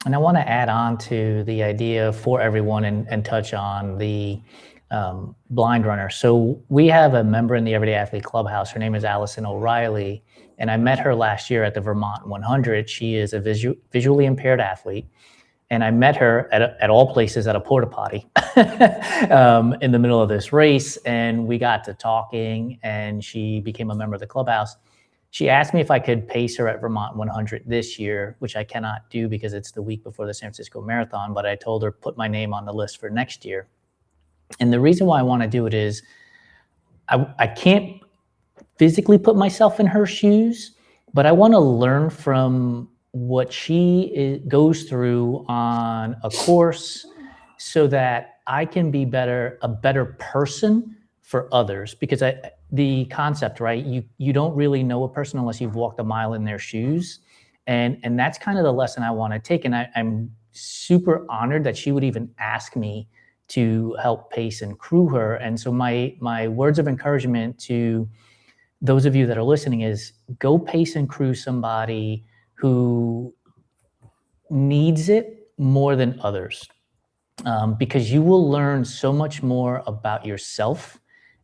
And I want to add on to the idea for everyone and touch on the blind runner. So we have a member in the Everyday Athlete Clubhouse. Her name is Allison O'Reilly, and I met her last year at the Vermont 100. She is a visually impaired athlete, and I met her at all places at a porta potty in the middle of this race, and we got to talking, and she became a member of the clubhouse. She asked me if I could pace her at Vermont 100 this year, which I cannot do because it's the week before the San Francisco Marathon, but I told her put my name on the list for next year. And the reason why I want to do it is I can't physically put myself in her shoes, but I want to learn from what she goes through on a course so that I can be a better person for others. Because the concept, right? You don't really know a person unless you've walked a mile in their shoes. And that's kind of the lesson I want to take. And I'm super honored that she would even ask me to help pace and crew her. And so my words of encouragement to those of you that are listening is go pace and crew somebody who needs it more than others, because you will learn so much more about yourself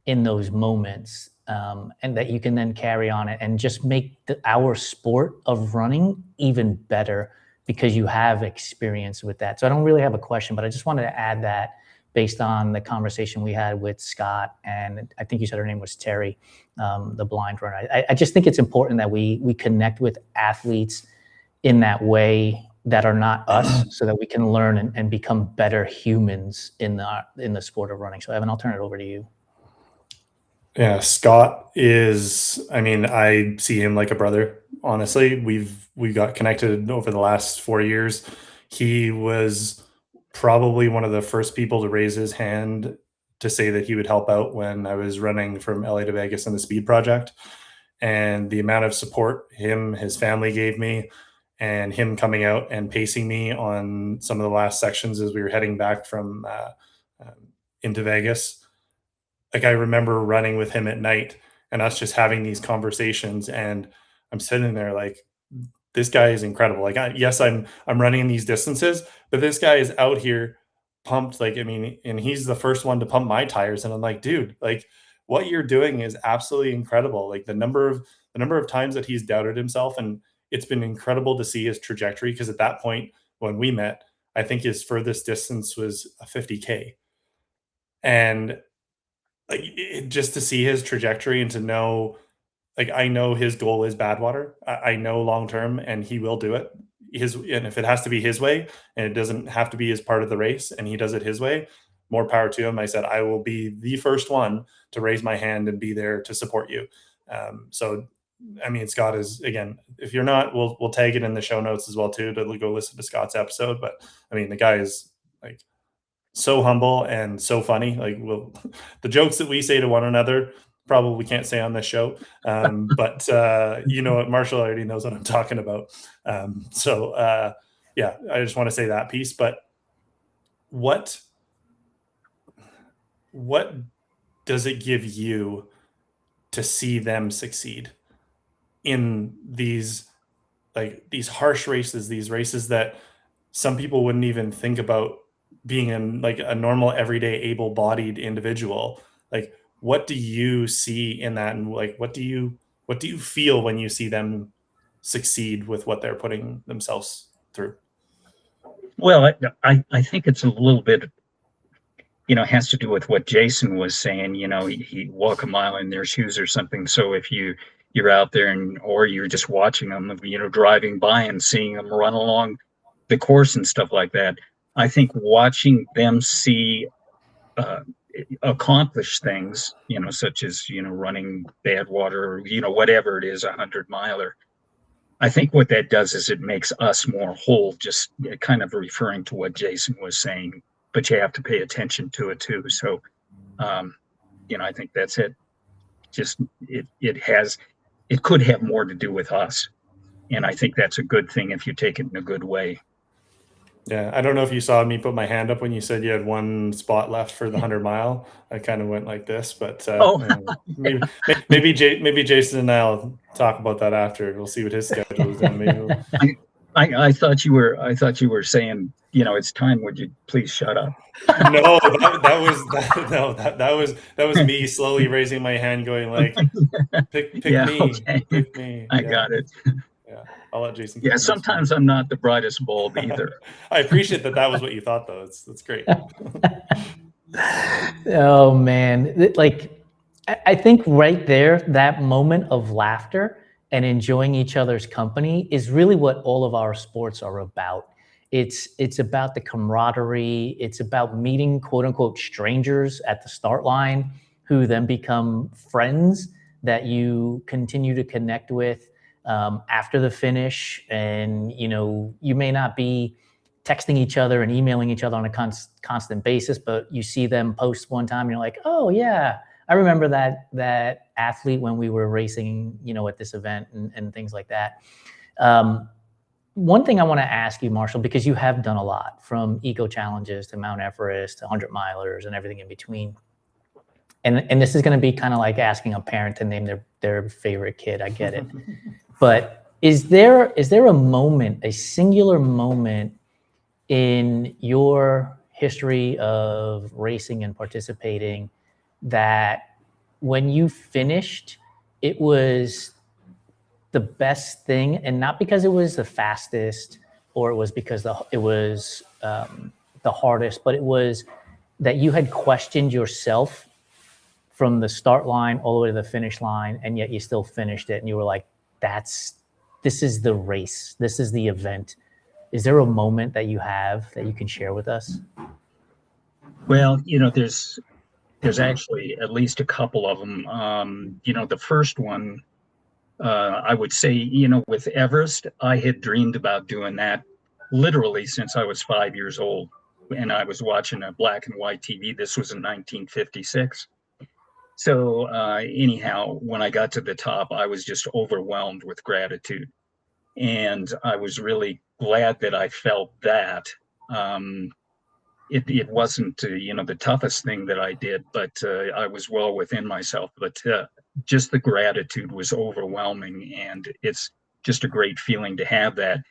in those moments, and that you can then carry on it and just make our sport of running even better because you have experience with that. So I don't really have a question, but I just wanted to add that based on the conversation we had with Scott, and I think you said her name was Terry, the blind runner. I just think it's important that we connect with athletes in that way that are not us, so that we can learn and become better humans in the sport of running. So Evan, I'll turn it over to you. Yeah, Scott is, I mean, I see him like a brother. Honestly, we got connected over the last 4 years. He was probably one of the first people to raise his hand to say that he would help out when I was running from LA to Vegas in the speed project. And the amount of support his family gave me, and him coming out and pacing me on some of the last sections as we were heading back from into Vegas. Like, I remember running with him at night and us just having these conversations, and I'm sitting there like, this guy is incredible. Like, yes, I'm running these distances, but this guy is out here pumped. Like, I mean, and he's the first one to pump my tires, and I'm like, dude, like, what you're doing is absolutely incredible. Like, the number of times that he's doubted himself, and it's been incredible to see his trajectory. Because at that point when we met, I think his furthest distance was a 50K, and like, just to see his trajectory and to know, like, I know his goal is Badwater. I know long term, and he will do it. And if it has to be his way, and it doesn't have to be as part of the race, and he does it his way, more power to him. I said I will be the first one to raise my hand and be there to support you. So, I mean, Scott is, again. If you're not, we'll tag it in the show notes as well too to go listen to Scott's episode. But I mean, the guy is like so humble and so funny. Like, the jokes that we say to one another probably can't say on this show. But you know what, Marshall already knows what I'm talking about. Yeah, I just want to say that piece. But what what does it give you to see them succeed in these harsh races, these races that some people wouldn't even think about being in, like, a normal everyday able-bodied individual? Like, what do you see in that, and like, what do you feel when you see them succeed with what they're putting themselves through? Well, I think it's a little bit, has to do with what Jason was saying. He walk a mile in their shoes or something. So if you're out there or you're just watching them, driving by and seeing them run along the course and stuff like that, I think watching them see uh, accomplish things, such as running Badwater, or whatever it is, 100 miler. I think what that does is it makes us more whole, just kind of referring to what Jason was saying, but you have to pay attention to it too. So, um, I think that's it. Just it could have more to do with us. And I think that's a good thing if you take it in a good way. Yeah, I don't know if you saw me put my hand up when you said you had one spot left for the 100 mile. I kind of went like this, but Oh, maybe Jason and I'll talk about that after. We'll see what his schedule is doing. Maybe I thought you were saying, it's time. Would you please shut up? no, that was me slowly raising my hand, going like, pick Yeah, me, okay. pick me. I Yeah, got it. yeah. I'll let Jason. Yeah, sometimes I'm not the brightest bulb either. I appreciate that. That was what you thought, though. That's great. Oh man, like I think right there, that moment of laughter and enjoying each other's company is really what all of our sports are about. It's about the camaraderie. It's about meeting quote unquote strangers at the start line who then become friends that you continue to connect with after the finish. And you may not be texting each other and emailing each other on a constant basis, but you see them post one time and you're like, oh yeah, I remember that athlete when we were racing, at this event and things like that. One thing I want to ask you, Marshall, because you have done a lot, from eco challenges to Mount Everest to 100 milers and everything in between. And this is going to be kind of like asking a parent to name their favorite kid. I get it. But is there a moment, a singular moment in your history of racing and participating that when you finished, it was the best thing, and not because it was the fastest or it was because it was the hardest, but it was that you had questioned yourself from the start line all the way to the finish line, and yet you still finished it, and you were like, this is the race, this is the event. Is there a moment that you have that you can share with us? Well, There's actually at least a couple of them. The first one, I would say, with Everest, I had dreamed about doing that literally since I was 5 years old. And I was watching a black and white TV. This was in 1956. So, anyhow, when I got to the top, I was just overwhelmed with gratitude. And I was really glad that I felt that. It wasn't, the toughest thing that I did, but I was well within myself. But just the gratitude was overwhelming, and it's just a great feeling to have that.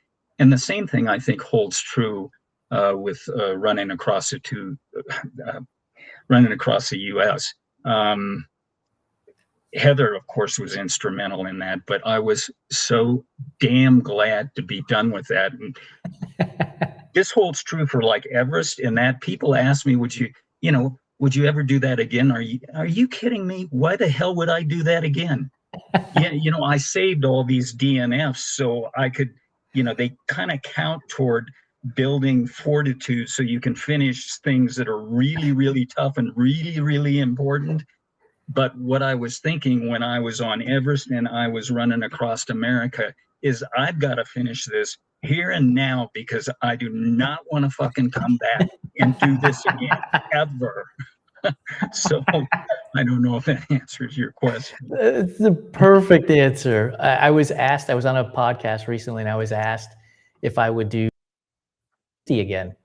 And the same thing I think holds true with running across the U.S. Heather, of course, was instrumental in that, but I was so damn glad to be done with that. And this holds true for like Everest, in that people ask me, would you ever do that again? Are you kidding me? Why the hell would I do that again? Yeah, I saved all these DNFs so I could, they kind of count toward building fortitude so you can finish things that are really, really tough and really, really important. But what I was thinking when I was on Everest and I was running across America is I've got to finish this here and now, because I do not want to fucking come back and do this again, ever. So I don't know if that answers your question. It's the perfect answer. I was asked, I was on a podcast recently, and I was asked if I would do again.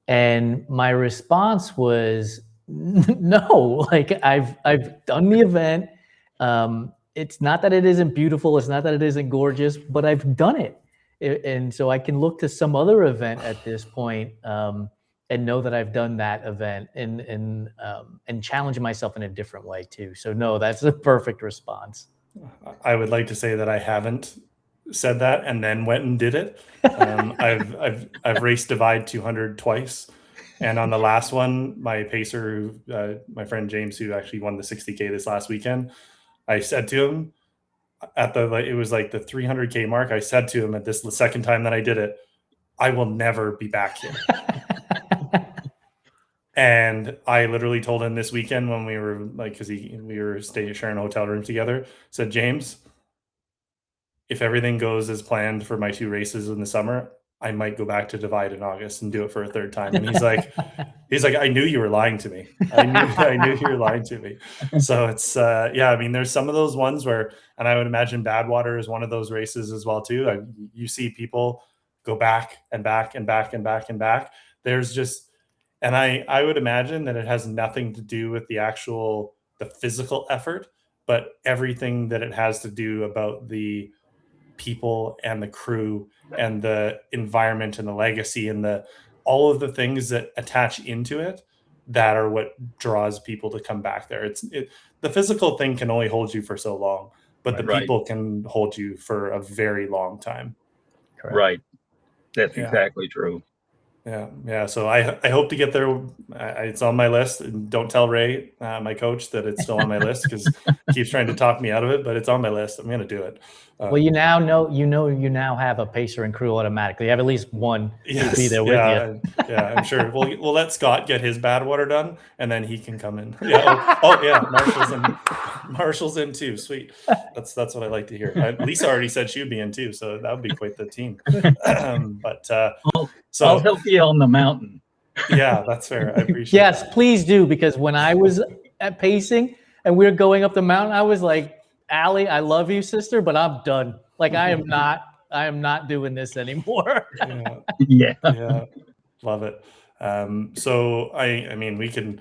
And my response was no. Like, I've done the event. It's not that it isn't beautiful. It's not that it isn't gorgeous, but I've done it. And so I can look to some other event at this point, and know that I've done that event, and challenge myself in a different way too. So no, that's a perfect response. I would like to say that I haven't said that and then went and did it. I've raced Divide 200 twice, and on the last one, my pacer, my friend James, who actually won the 60K this last weekend, I said to him it was like the 300K mark. I said to him the second time that I did it, I will never be back here. And I literally told him this weekend when we were because we were sharing a hotel room together, said, James, if everything goes as planned for my 2 races in the summer, I might go back to Divide in August and do it for a 3rd time. And he's like, I knew you were lying to me. I knew you were lying to me. So it's, I mean, there's some of those ones where, and I would imagine Badwater is one of those races as well too. You see people go back and back and back and back and back. There's just, and I would imagine that it has nothing to do with the physical effort, but everything that it has to do about the people and the crew and the environment and the legacy and all of the things that attach into it that are what draws people to come back there. The physical thing can only hold you for so long, but the people can hold you for a very long time. Correct. Right. That's exactly true. Yeah. So I hope to get there. It's on my list. And don't tell Ray, my coach, that it's still on my list, because he keeps trying to talk me out of it. But it's on my list. I'm going to do it. Well, you now have a pacer and crew automatically. You have at least one to be there with you. Yeah, I'm sure. We'll let Scott get his Badwater done, and then he can come in. Yeah. Marshall's in too. Sweet. That's what I like to hear. Lisa already said she would be in too, so that would be quite the team. So I'll help you on the mountain. Yeah, that's fair. I appreciate it. Yes, please do, because when I was at pacing and we were going up the mountain, I was like, Allie, I love you, sister, but I'm done. Like, I am not doing this anymore. Yeah. Love it. So I mean, we can,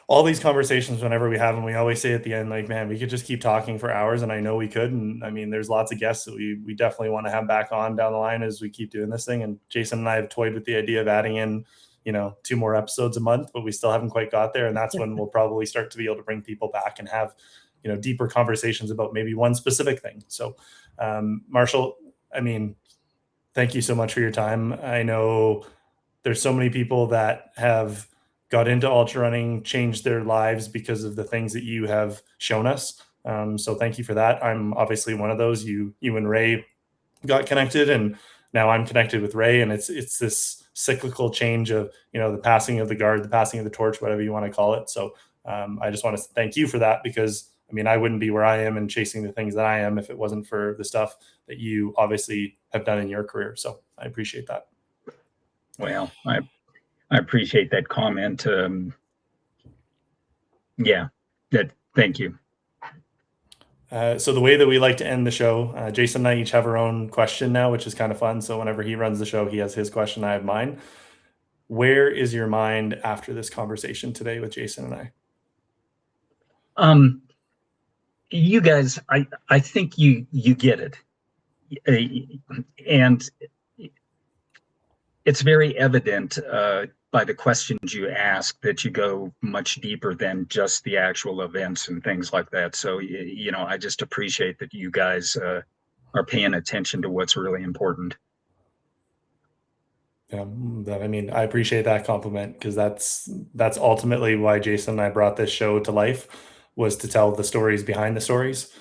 all these conversations, whenever we have them, we always say at the end, like, man, we could just keep talking for hours, and I know we could. And I mean, there's lots of guests that we definitely want to have back on down the line as we keep doing this thing. And Jason and I have toyed with the idea of adding in, 2 more episodes a month, but we still haven't quite got there. And that's when we'll probably start to be able to bring people back and have, deeper conversations about maybe one specific thing. So, Marshall, I mean, thank you so much for your time. I know there's so many people that have got into ultra running, changed their lives because of the things that you have shown us. So thank you for that. I'm obviously one of those. You and Ray got connected, and now I'm connected with Ray, and it's this cyclical change of, the passing of the guard, the passing of the torch, whatever you want to call it. So I just want to thank you for that, because I mean, I wouldn't be where I am and chasing the things that I am if it wasn't for the stuff that you obviously have done in your career. So I appreciate that. Well, I appreciate that comment. Yeah, thank you. So the way that we like to end the show, Jason and I each have our own question now, which is kind of fun. So whenever he runs the show, he has his question, I have mine. Where is your mind after this conversation today with Jason and I? You guys, I think you get it, and it's very evident by the questions you ask that you go much deeper than just the actual events and things like that. So, I just appreciate that you guys are paying attention to what's really important. I mean, I appreciate that compliment, because that's ultimately why Jason and I brought this show to life, was to tell the stories behind the stories.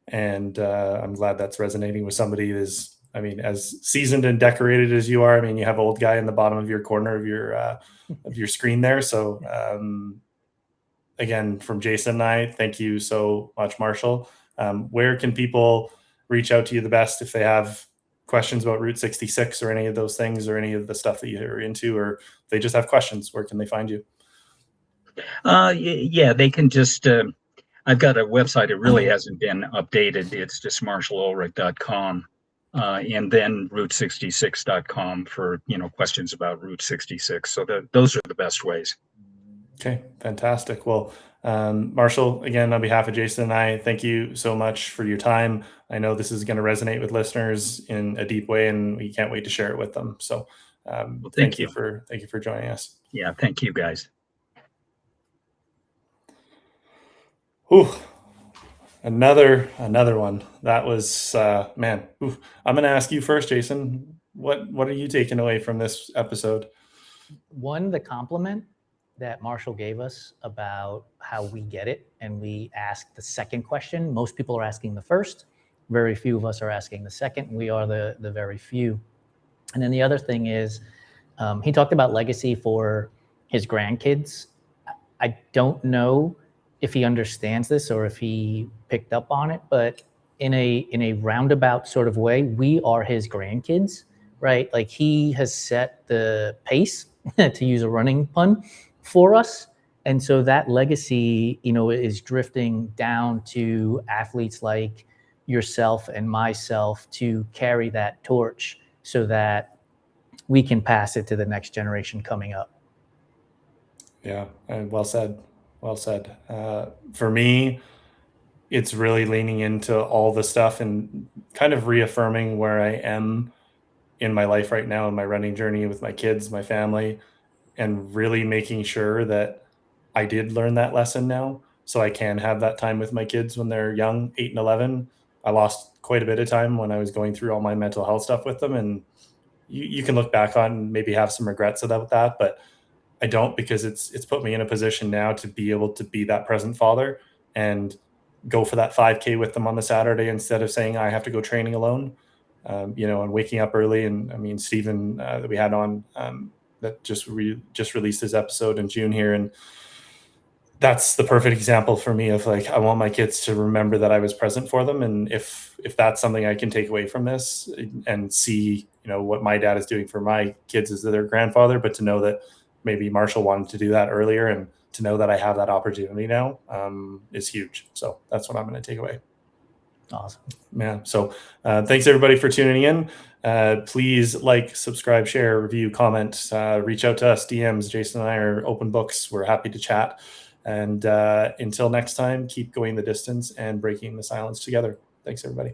And I'm glad that's resonating with somebody who's, I mean, as seasoned and decorated as you are. I mean, you have old guy in the bottom of your corner of your screen there. So again, from Jason and I, thank you so much, Marshall. Where can people reach out to you the best if they have questions about Route 66 or any of those things, or any of the stuff that you're into, or they just have questions? Where can they find you? Yeah, they can just, I've got a website. It really hasn't been updated. It's just marshallulrich.com. And then route66.com for, questions about Route 66. So those are the best ways. Okay, fantastic. Well, Marshall, again, on behalf of Jason and I, thank you so much for your time. I know this is going to resonate with listeners in a deep way, and we can't wait to share it with them. So Well, thank you for joining us. Yeah, thank you guys. Whew. Another one. That was man. Ooh. I'm going to ask you first, Jason. What are you taking away from this episode? One, the compliment that Marshall gave us about how we get it, and we ask the second question. Most people are asking the first. Very few of us are asking the second. We are the very few. And then the other thing is, he talked about legacy for his grandkids. I don't know if he understands this or if he picked up on it, but in a roundabout sort of way, we are his grandkids, right? Like, he has set the pace, to use a running pun, for us. And so that legacy, is drifting down to athletes like yourself and myself to carry that torch so that we can pass it to the next generation coming up. Yeah, and well said. Well said. For me, it's really leaning into all the stuff and kind of reaffirming where I am in my life right now, in my running journey with my kids, my family, and really making sure that I did learn that lesson now, so I can have that time with my kids when they're young, 8 and 11. I lost quite a bit of time when I was going through all my mental health stuff with them, and you can look back on and maybe have some regrets about that, but I don't, because it's put me in a position now to be able to be that present father and go for that 5K with them on the Saturday, instead of saying I have to go training alone, and waking up early. And I mean, Stephen, that we had on, that just released his episode in June here, and that's the perfect example for me of, like, I want my kids to remember that I was present for them. And if that's something I can take away from this and see, what my dad is doing for my kids as their grandfather, but to know that maybe Marshall wanted to do that earlier, and to know that I have that opportunity now, is huge. So that's what I'm going to take away. Awesome. Yeah. So thanks everybody for tuning in. Please like, subscribe, share, review, comment, reach out to us. DMs. Jason and I are open books. We're happy to chat. And until next time, keep going the distance and breaking the silence together. Thanks, everybody.